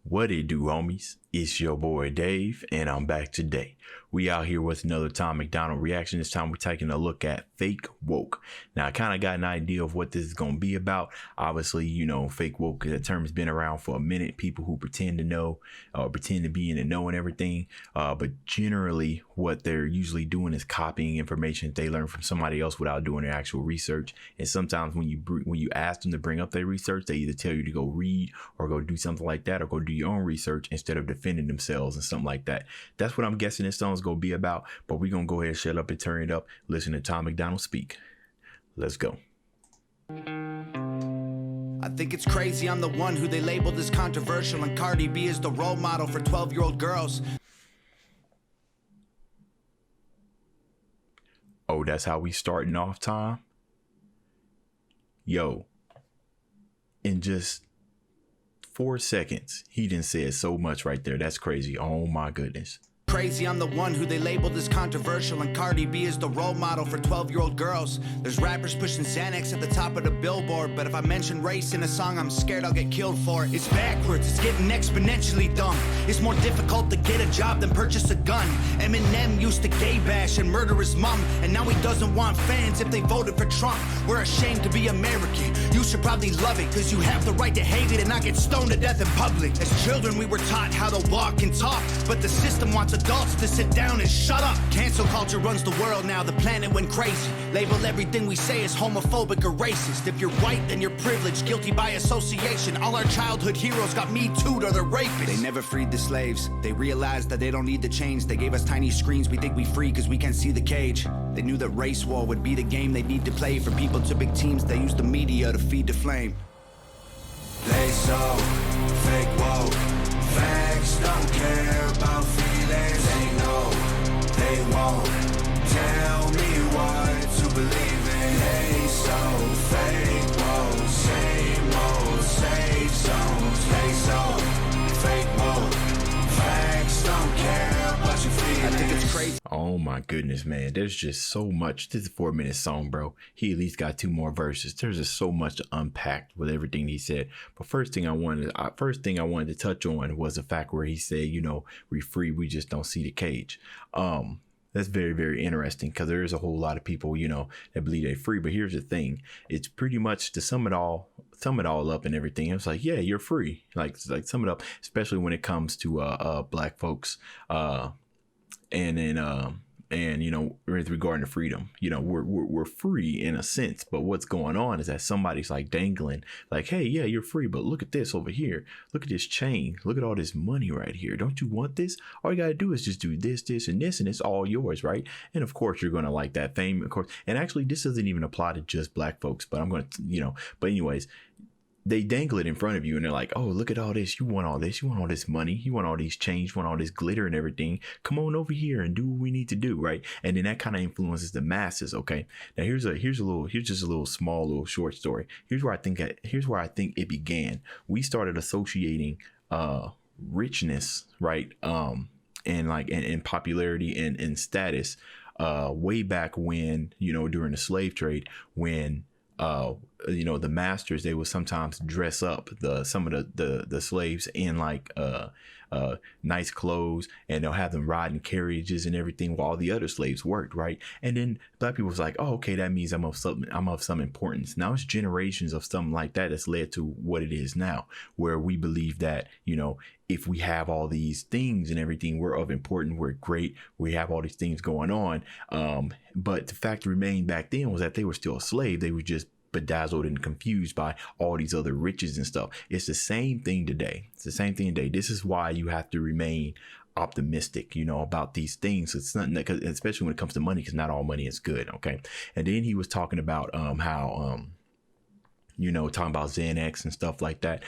What it do, homies? It's your boy Dave, and I'm back today. We out here with another Tom MacDonald reaction. This time we're taking a look at Fake Woke. Now, I kind of got an idea of what this is going to be about. Obviously, you know, fake woke, the term's been around for a minute. People who pretend to know, pretend to be in the know and everything. But generally, what they're usually doing is copying information they learn from somebody else without doing their actual research. And sometimes when you ask them to bring up their research, they either tell you to go read or go do something like that or go do your own research instead of defending themselves and something like that. That's what I'm guessing this song's going to be about. But we're going to go ahead, shut up and turn it up. Listen to Tom MacDonald speak. Let's go. I think it's crazy I'm the one who they labeled as controversial, and Cardi B is the role model for 12-year-old girls. Oh, that's how we starting off, Tom? Yo, in just 4 seconds, he done said so much right there. That's crazy. Oh my goodness. Crazy I'm the one who they labeled as controversial, and Cardi B is the role model for 12-year-old girls. There's rappers pushing Xanax at the top of the billboard, but if I mention race in a song, I'm scared I'll get killed for it. It's backwards, it's getting exponentially dumb. It's more difficult to get a job than purchase a gun. Eminem used to gay bash and murder his mom, and now he doesn't want fans if they voted for Trump. We're ashamed to be American. You should probably love it, cause you have the right to hate it and not get stoned to death in public. As children we were taught how to walk and talk, but the system wants adults to sit down and shut up. Cancel culture runs the world now, the planet went crazy. Label everything we say as homophobic or racist. If you're white, then you're privileged, guilty by association. All our childhood heroes got Me Too'd or they're rapists. They never freed the slaves. They realized that they don't need to change. They gave us tiny screens, we think we free cause we can't see the cage. They knew that race war would be the game they'd need to play. For people to big teams, they use the media to feed the flame. They so fake woke. Facts don't care about feelings. They know they won't tell me what to believe in. They so fake woke. Same old safe zones. They so fake woke. Facts don't care about your feelings. I think it's crazy. Oh my goodness, man. There's just so much. This is a 4-minute song, bro. He at least got 2 more verses. There's just so much to unpack with everything he said. But first thing I wanted to touch on was the fact where he said, you know, we free, we just don't see the cage. That's very, very interesting because there is a whole lot of people, you know, that believe they're free. But here's the thing. It's pretty much to sum it all up and everything. It's like, yeah, you're free. Like sum it up, especially when it comes to black folks. And you know, with regard to freedom, you know, we're free in a sense, but what's going on is that somebody's like dangling, like, hey, yeah, you're free, but look at this over here. Look at this chain. Look at all this money right here. Don't you want this? All you gotta do is just do this, this, and this, and it's all yours, right? And of course, you're gonna like that fame, of course. And actually, this doesn't even apply to just black folks, but I'm gonna, you know, but anyways. They dangle it in front of you and they're like, oh, look at all this. You want all this. You want all this money. You want all these change. You want all this glitter and everything. Come on over here and do what we need to do. Right. And then that kind of influences the masses. OK, now here's just a little small little short story. Here's where I think it began. We started associating richness. Right. And popularity and status way back when, you know, during the slave trade, when you know, the masters, they would sometimes dress up some of the slaves in like nice clothes, and they'll have them ride in carriages and everything while the other slaves worked, right? And then black people was like, oh, okay, that means I'm of some importance. Now it's generations of something like that that's led to what it is now, where we believe that, you know, if we have all these things and everything, we're of importance, we're great, we have all these things going on. But the fact remained back then was that they were still a slave. They were just bedazzled and confused by all these other riches and stuff. It's the same thing today. This is why you have to remain optimistic, you know, about these things. It's not, especially when it comes to money, because not all money is good. Okay. And then he was talking about how you know, talking about Xanax and stuff like that.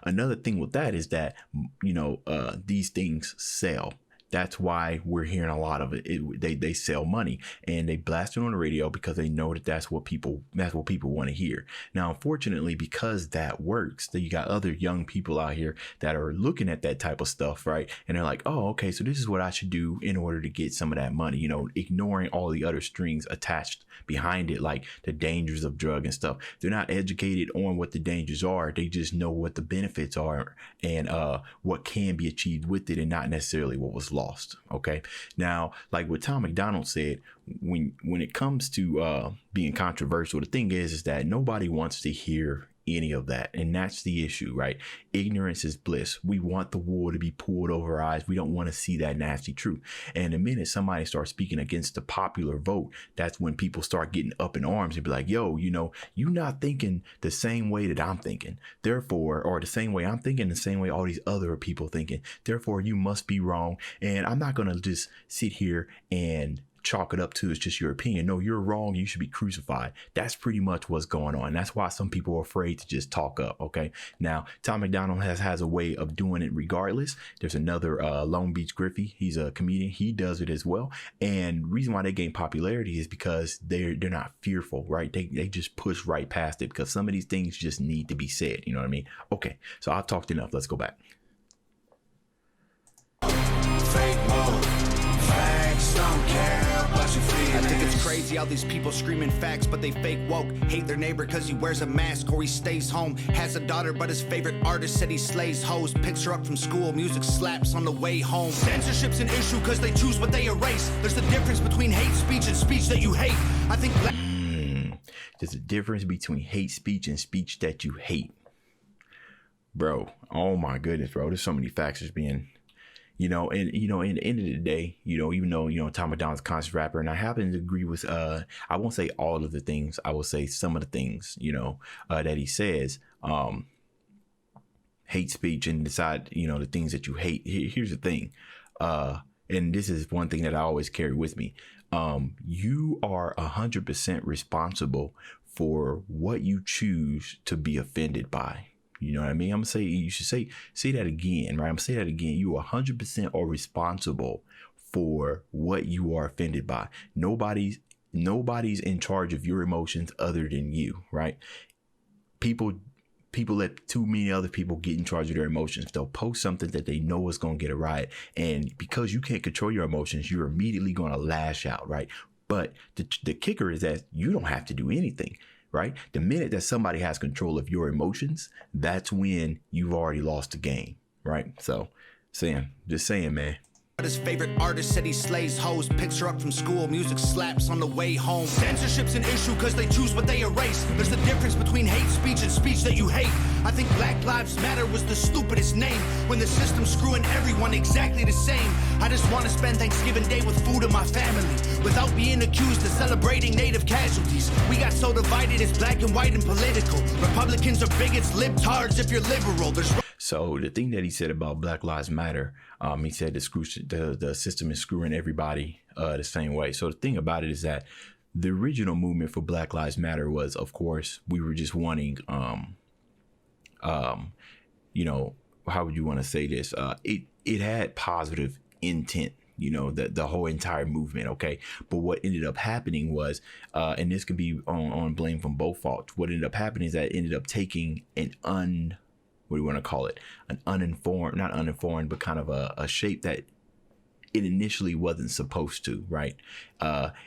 Another thing with that is that, you know, these things sell. That's why we're hearing a lot of it. They sell money, and they blast it on the radio because they know that that's what people want to hear. Now, unfortunately, because that works, that you got other young people out here that are looking at that type of stuff, right? And they're like, oh, okay, so this is what I should do in order to get some of that money, you know, ignoring all the other strings attached behind it, like the dangers of drug and stuff. They're not educated on what the dangers are. They just know what the benefits are and what can be achieved with it, and not necessarily what was lost. Okay. Now, like what Tom MacDonald said, when it comes to being controversial, the thing is that nobody wants to hear any of that. And that's the issue, right? Ignorance is bliss. We want the wool to be pulled over our eyes. We don't want to see that nasty truth. And the minute somebody starts speaking against the popular vote, that's when people start getting up in arms and be like, yo, you know, you're not thinking the same way that I'm thinking. Therefore, or the same way I'm thinking, the same way all these other people thinking. Therefore, you must be wrong. And I'm not going to just sit here and chalk it up to it's just your opinion. No, you're wrong. You should be crucified. That's pretty much what's going on. That's why some people are afraid to just talk up. Okay. Now, Tom MacDonald has a way of doing it regardless. There's another Long Beach Griffey. He's a comedian. He does it as well. And the reason why they gain popularity is because they're not fearful, right? They just push right past it because some of these things just need to be said. You know what I mean? Okay. So I've talked enough. Let's go back. Fake woke, facts don't care. I think it's crazy how these people screaming facts, but they fake woke. Hate their neighbor cause he wears a mask or he stays home. Has a daughter, but his favorite artist said he slays hoes. Picks her up from school, music slaps on the way home. Censorship's an issue cause they choose what they erase. There's a difference between hate speech and speech that you hate. I think there's a difference between hate speech and speech that you hate. Bro, oh my goodness, bro. There's so many factors being... in the end of the day, even though, Tom MacDonald's a conscious rapper, and I happen to agree with, I won't say all of the things, I will say some of the things, that he says, hate speech and decide, the things that you hate. Here's the thing. And this is one thing that I always carry with me. You are 100% responsible for what you choose to be offended by. You know what I mean? I'm gonna say, you should say that again, right? I'm gonna say that again. You 100% are responsible for what you are offended by. Nobody's in charge of your emotions other than you, right? People let too many other people get in charge of their emotions. They'll post something that they know is gonna get a riot, and because you can't control your emotions, you're immediately gonna lash out, right? But the kicker is that you don't have to do anything. Right? The minute that somebody has control of your emotions, that's when you've already lost the game. Right? So, just saying, man. His favorite artist said he slays hoes. Picks her up from school, music slaps on the way home. Censorship's an issue cause they choose what they erase. There's a difference between hate speech and speech that you hate. I think Black Lives Matter was the stupidest name when the system's screwing everyone exactly the same. I just want to spend Thanksgiving Day with food and my family without being accused of celebrating native casualties. We got so divided, it's black and white and political. Republicans are bigots, libtards if you're liberal. So the thing that he said about Black Lives Matter, he said the system is screwing everybody the same way. So the thing about it is that the original movement for Black Lives Matter was, of course, we were just wanting, how would you want to say this? It had positive intent, the whole entire movement. OK, but what ended up happening was, and this could be on blame from both faults. What ended up happening is that it ended up taking what do you want to call it? An not uninformed, but kind of a shape that it initially wasn't supposed to, right?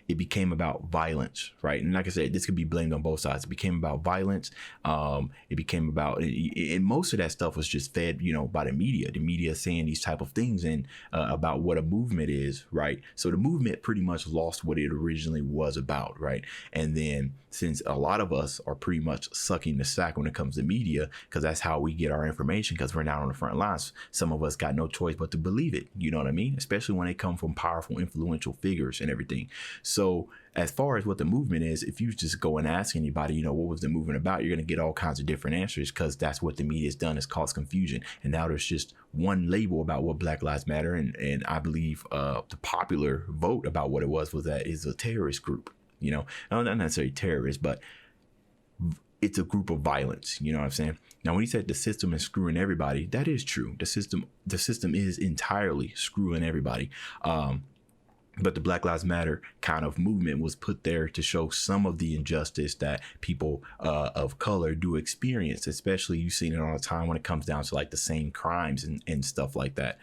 It became about violence, right? And like I said, this could be blamed on both sides. It became about violence. It became about, and most of that stuff was just fed, by the media saying these type of things and about what a movement is, right? So the movement pretty much lost what it originally was about, right? And then since a lot of us are pretty much sucking the sack when it comes to media, because that's how we get our information, because we're not on the front lines. Some of us got no choice but to believe it. You know what I mean? Especially when they come from powerful, influential figures and everything. So as far as what the movement is, if you just go and ask anybody, what was the movement about, you're going to get all kinds of different answers, because that's what the media has done, is cause confusion. And now there's just one label about what Black Lives Matter. And I believe the popular vote about what it was that is a terrorist group, not necessarily terrorist, but it's a group of violence. You know what I'm saying? Now, when he said the system is screwing everybody, that is true. The system is entirely screwing everybody. But the Black Lives Matter kind of movement was put there to show some of the injustice that people of color do experience, especially you've seen it all the time when it comes down to like the same crimes and stuff like that,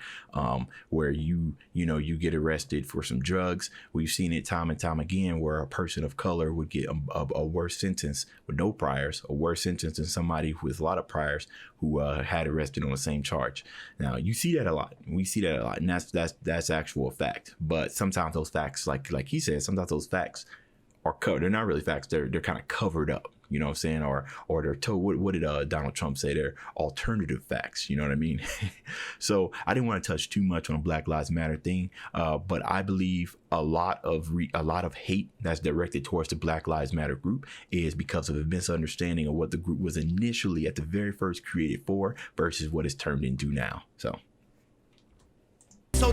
where you get arrested for some drugs. We've seen it time and time again where a person of color would get a worse sentence with no priors, a worse sentence than somebody with a lot of priors who had arrested on the same charge. Now, you see that a lot. We see that a lot, and that's actual fact. But sometimes those facts, like he said, sometimes those facts are covered. They're not really facts. They're kind of covered up. You know what I'm saying? Or they're told, what did Donald Trump say? They're alternative facts. You know what I mean? So I didn't want to touch too much on a Black Lives Matter thing, but I believe a lot of hate that's directed towards the Black Lives Matter group is because of a misunderstanding of what the group was initially at the very first created for versus what it's turned into now. So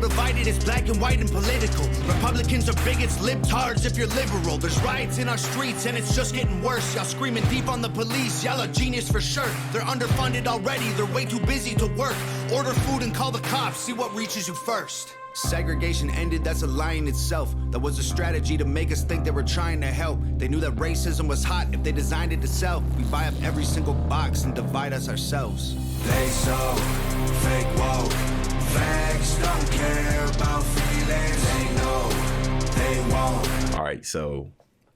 divided, it's black and white and political. Republicans are bigots, libtards if you're liberal. There's riots in our streets and it's just getting worse. Y'all screaming deep on the police, y'all are genius for sure. They're underfunded already, they're way too busy to work. Order food and call the cops, see what reaches you first. Segregation ended, that's a lie in itself. That was a strategy to make us think they were trying to help. They knew that racism was hot if they designed it to sell. We buy up every single box and divide us ourselves. They so fake woke. Facts don't care about feelings, they know they won't. All right, so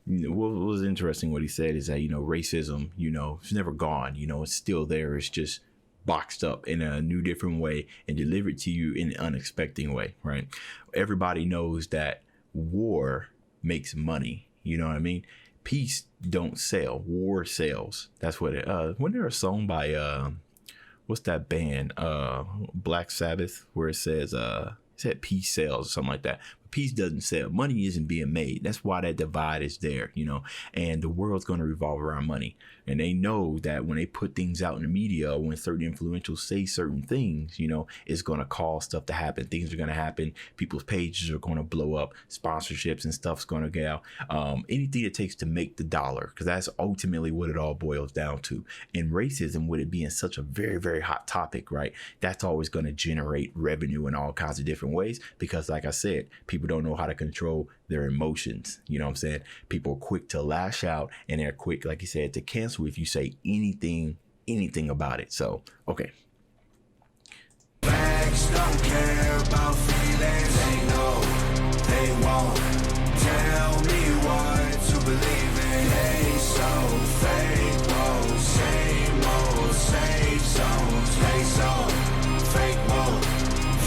what was interesting what he said is that, racism, it's never gone. It's still there. It's just boxed up in a new, different way and delivered to you in an unexpected way, right? Everybody knows that war makes money. You know what I mean? Peace don't sell. War sells. That's what it. Wasn't there a song by what's that band? Black Sabbath, where it said peace sells or something like that. But peace doesn't sell. Money isn't being made. That's why that divide is there, and the world's going to revolve around money. And they know that when they put things out in the media, when certain influentials say certain things, it's going to cause stuff to happen. Things are going to happen. People's pages are going to blow up. Sponsorships and stuff's going to go out. Anything it takes to make the dollar, because that's ultimately what it all boils down to. And racism, with it being such a very, very hot topic, right? That's always going to generate revenue in all kinds of different ways, because like I said, people don't know how to control their emotions. You know what I'm saying? People are quick to lash out, and they're quick, like you said, to cancel if you say anything about it. So, okay. Facts don't care about feelings, they know they won't tell me what to believe in. They so fake, whoa, same old safe zones. They so fake, whoa,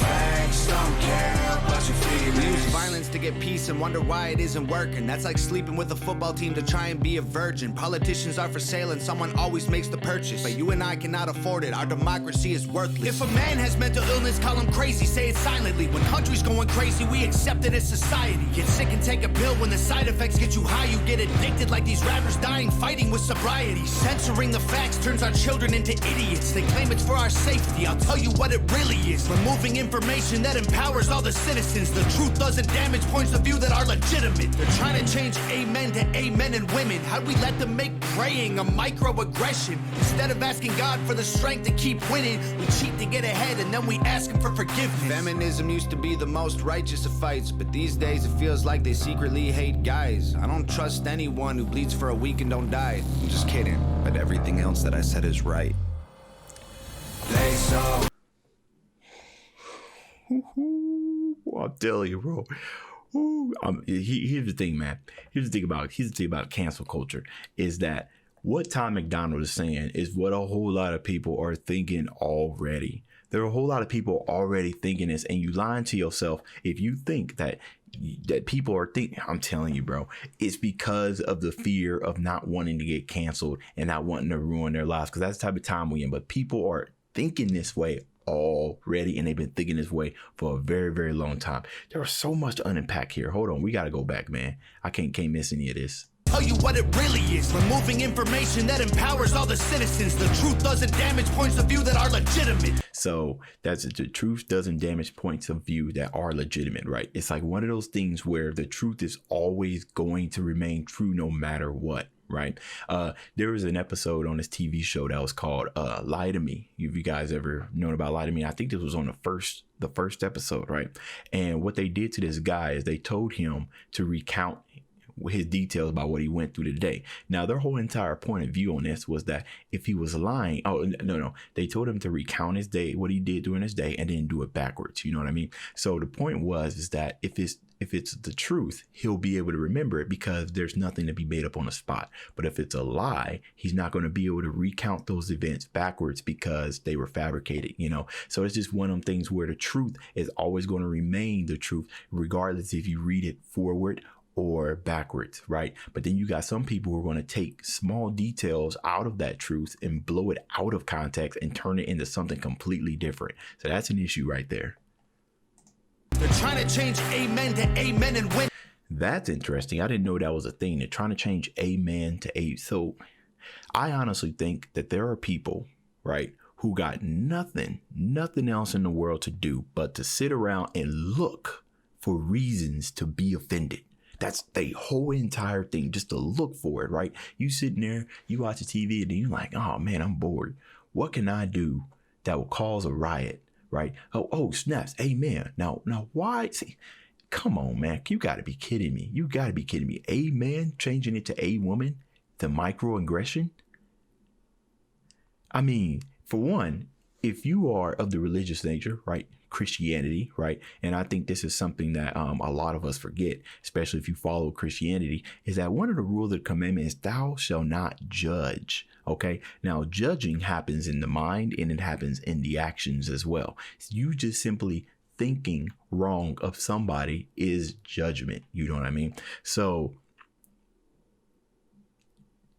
facts don't care about your feelings. We use violence to get peace and wonder why it isn't working. That's like sleeping with a football team to try and be a virgin. Politicians are for sale and someone always makes the purchase, but you and I cannot afford it. Our democracy is worthless. If a man has mental illness, call him crazy, say it silently. When country's going crazy, we accept it as society. Get sick and take a pill. When the side effects get you high, you get addicted like these rappers dying fighting with sobriety. Censoring the facts turns our children into idiots. They claim it's for our safety. I'll tell you what it really is. Removing information that empowers all the citizens. The truth doesn't damage points of view that are legitimate. They're trying to change amen to amen and women. How'd we let them make praying a microaggression? Instead of asking God for the strength to keep winning, we cheat to get ahead and then we ask him for forgiveness. Feminism used to be the most righteous of fights, but these days it feels like they secretly hate guys. I don't trust anyone who bleeds for a week and don't die. I'm just kidding, but everything else that I said is right. They so I'll tell you, bro. Here's the thing, man. Here's the thing about cancel culture is that what Tom MacDonald is saying is what a whole lot of people are thinking already. There are a whole lot of people already thinking this, and you lying to yourself if you think that people are thinking. I'm telling you, bro, it's because of the fear of not wanting to get canceled and not wanting to ruin their lives, because that's the type of time we're in. But people are thinking this way already, and they've been thinking this way for a very, very long time. There was so much to unpack here. Hold on, we got to go back, man. I can't miss any of this. Tell you what it really is. Removing information that empowers all the citizens. The truth doesn't damage points of view that are legitimate. So that's it. The truth doesn't damage points of view that are legitimate, right? It's like one of those things where the truth is always going to remain true no matter what, right? There was an episode on this TV show that was called Lie to Me. If you guys ever known about Lie to Me, I think this was on the first episode, right? And what they did to this guy is they told him to recount his details about what he went through today. Now, their whole entire point of view on this was that if he was lying, they told him to recount his day, what he did during his day, and then do it backwards. You know what I mean? So the point is that if it's the truth, he'll be able to remember it because there's nothing to be made up on the spot. But if it's a lie, he's not going to be able to recount those events backwards because they were fabricated, you know? So it's just one of them things where the truth is always going to remain the truth, regardless if you read it forward or backwards, right? But then you got some people who are going to take small details out of that truth and blow it out of context and turn it into something completely different. So that's an issue right there. They're trying to change amen to amen and win. That's interesting. I didn't know that was a thing. They're trying to change amen to a. So I honestly think that there are people, right, who got nothing else in the world to do but to sit around and look for reasons to be offended. That's the whole entire thing, just to look for it, right? You sitting there, you watch the TV, and then you're like, oh man, I'm bored. What can I do that will cause a riot, right? Oh, snaps, amen. Now, why? See, come on, man. You got to be kidding me. You got to be kidding me. Amen, changing it to a woman, to microaggression. I mean, for one, if you are of the religious nature, right? Christianity, right? And I think this is something that a lot of us forget, especially if you follow Christianity, is that one of the rules of the commandment is thou shalt not judge. Okay. Now, judging happens in the mind and it happens in the actions as well. You just simply thinking wrong of somebody is judgment. You know what I mean? So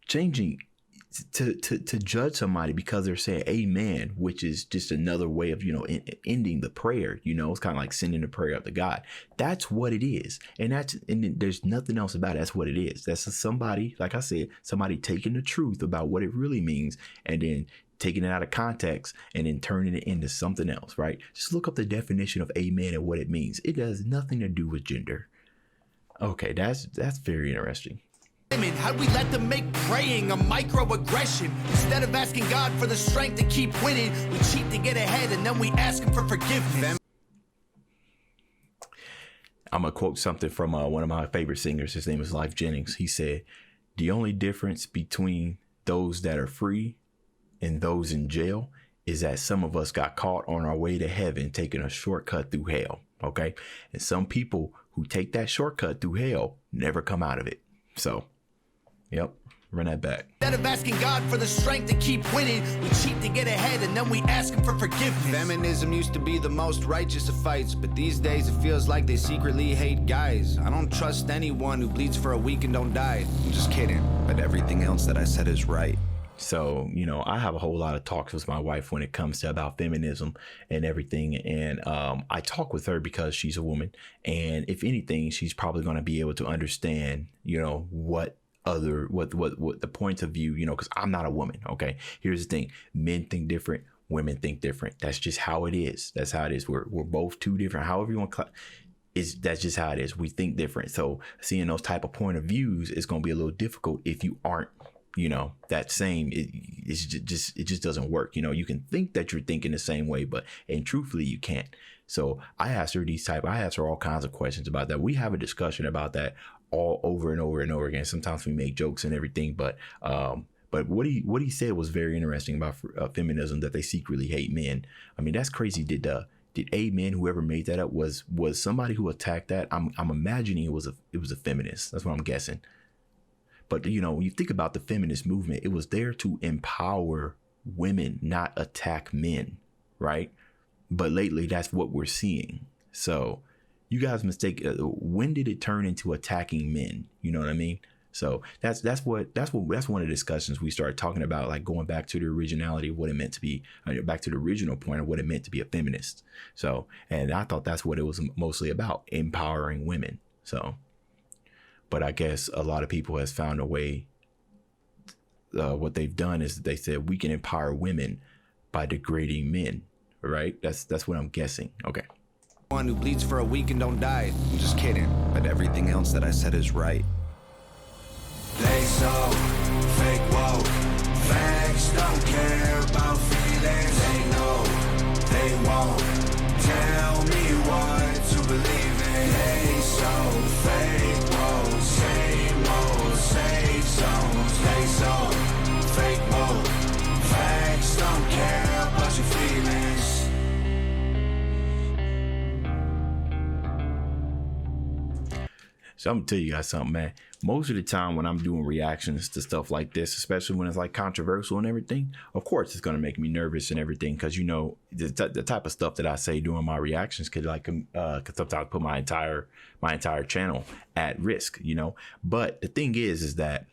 changing to judge somebody because they're saying amen, which is just another way of, ending the prayer, it's kind of like sending the prayer up to God. That's what it is. And there's nothing else about it. That's what it is. That's somebody, like I said, somebody taking the truth about what it really means and then taking it out of context and then turning it into something else, right? Just look up the definition of amen and what it means. It has nothing to do with gender. Okay, that's very interesting. How'd we let them make praying a microaggression? Instead of asking God for the strength to keep winning, we cheat to get ahead and then we ask him for forgiveness. I'm going to quote something from one of my favorite singers. His name is Lyfe Jennings. He said, the only difference between those that are free and those in jail is that some of us got caught on our way to heaven taking a shortcut through hell. Okay. And some people who take that shortcut through hell never come out of it. So, yep, run that back. Instead of asking God for the strength to keep winning, we cheat to get ahead and then we ask him for forgiveness. Feminism used to be the most righteous of fights, but these days it feels like they secretly hate guys. I don't trust anyone who bleeds for a week and don't die. I'm just kidding, but everything else that I said is right. So, I have a whole lot of talks with my wife when it comes to about feminism and everything. And I talk with her because she's a woman. And if anything, she's probably going to be able to understand, what the points of view, because I'm not a woman. OK, here's the thing. Men think different. Women think different. That's just how it is. That's how it is. We're both two different. However you want to that's just how it is. We think different. So seeing those type of point of views is going to be a little difficult if you aren't, that same. It just doesn't work. You can think that you're thinking the same way, and truthfully you can't. So I asked her all kinds of questions about that. We have a discussion about that all over and over and over again. Sometimes we make jokes and everything, but what he said was very interesting about feminism, that they secretly hate men. I mean, that's crazy. Did amen, whoever made that up, was somebody who attacked that? I'm imagining it was a feminist. That's what I'm guessing. But, when you think about the feminist movement, it was there to empower women, not attack men. Right. But lately, that's what we're seeing. So you guys mistake. When did it turn into attacking men? You know what I mean? So that's one of the discussions we started talking about, like going back to the originality of what it meant to be, back to the original point of what it meant to be a feminist. So, and I thought that's what it was mostly about, empowering women. So, but I guess a lot of people has found a way. What they've done is they said we can empower women by degrading men. Right? That's what I'm guessing. Okay. One who bleeds for a week and don't die. I'm just kidding, but everything else that I said is right. They so Facts don't care about feelings. They know they won't tell me what to believe in. They so fake, mode, same mode, safe zones. They so fake mode. Facts don't care about your feelings. So I'm gonna tell you guys something, man. Most of the time when I'm doing reactions to stuff like this, especially when it's like controversial and everything, of course it's gonna make me nervous and everything, because you know the type of stuff that I say during my reactions could sometimes put my entire channel at risk, you know. But the thing is that,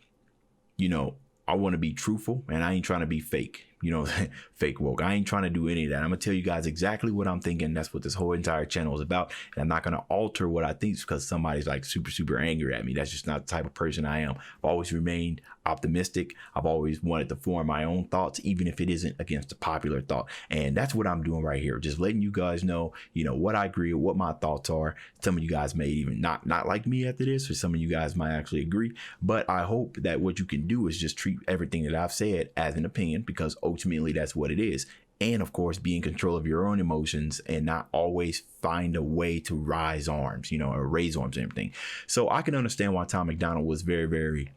you know, I want to be truthful and I ain't trying to be fake, you know, fake woke. I ain't trying to do any of that. I'm gonna tell you guys exactly what I'm thinking. That's what this whole entire channel is about. And I'm not gonna alter what I think because somebody's like super angry at me. That's just not the type of person I am. I've always remained optimistic. I've always wanted to form my own thoughts, even if it isn't against the popular thought. And that's what I'm doing right here. Just letting you guys know, you know, what I agree with, what my thoughts are. Some of you guys may even not like me after this, or some of you guys might actually agree. But I hope that what you can do is just treat everything that I've said as an opinion, because ultimately that's what it is. And of course, be in control of your own emotions and not always find a way to raise arms, you know, or raise arms and everything. So I can understand why Tom MacDonald was very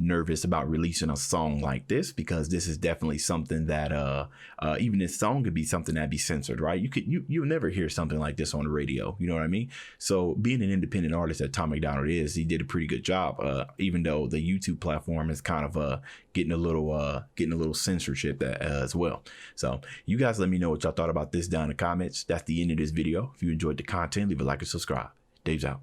nervous about releasing a song like this, because this is definitely something that even this song could be something that'd be censored, right? You'll never hear something like this on the radio, you know what I mean? So being an independent artist that Tom MacDonald is, he did a pretty good job, even though the YouTube platform is kind of getting a little censorship as well. So you guys let me know what y'all thought about this down in the comments. That's the end of this video. If you enjoyed the content, leave a like and subscribe. Dave's out.